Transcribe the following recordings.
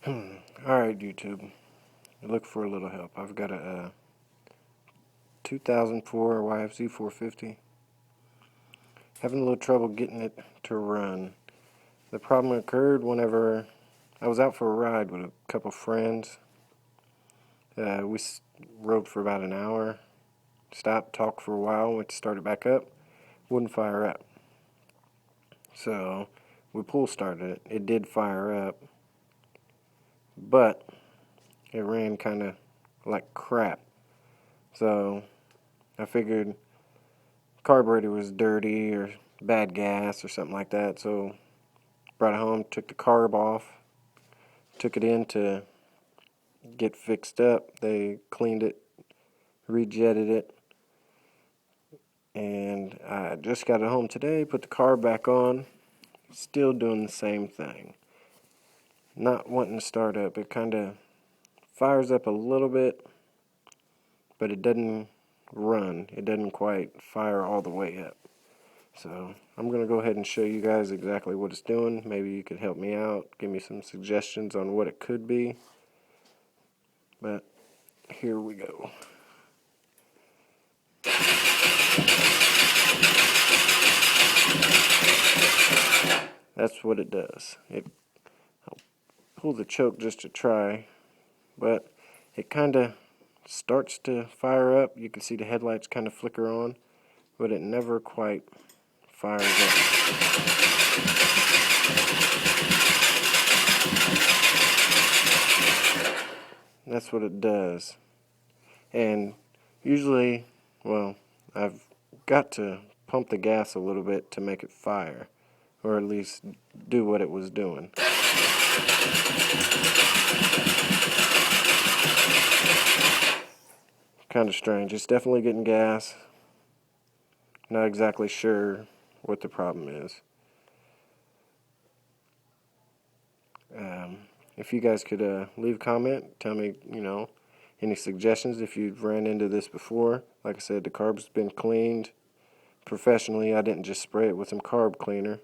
Alright, YouTube. Look for a little help. I've got a 2004 YFZ 450. Having a little trouble getting it to run. The problem occurred whenever I was out for a ride with a couple friends. We rode for about an hour, stopped, talked for a while, went to start it back up, wouldn't fire up. So we pull started it. It did fire up, but it ran kind of like crap. So I figured carburetor was dirty or bad gas or something like that. So brought it home, took the carb off, took it in to get fixed up. They cleaned it, rejetted it, and I just got it home today, put the carb back on, still doing the same thing. Not wanting to start up. It kind of fires up a little bit, but it doesn't run. It doesn't quite fire all the way up. So I'm going to go ahead and show you guys exactly what it's doing. Maybe you could help me out, give me some suggestions on what it could be. But here we go. That's what it does. I'll pull the choke just to try, but it kind of starts to fire up. You can see the headlights kind of flicker on, but it never quite fires up. That's what it does. And usually, well, I've got to pump the gas a little bit to make it fire, or at least do what it was doing. Kind of strange. It's definitely getting gas. Not exactly sure what the problem is. If you guys could leave a comment, tell me, any suggestions if you've ran into this before. Like I said, the carb's been cleaned professionally. I didn't just spray it with some carb cleaner.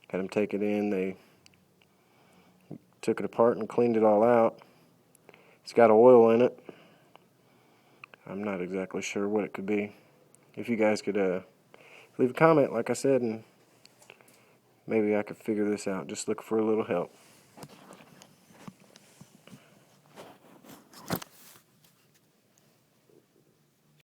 Had them take it in. They took it apart and cleaned it all out. It's got oil in it. I'm not exactly sure what it could be. If you guys could leave a comment, like I said, and maybe I could figure this out. Just look for a little help.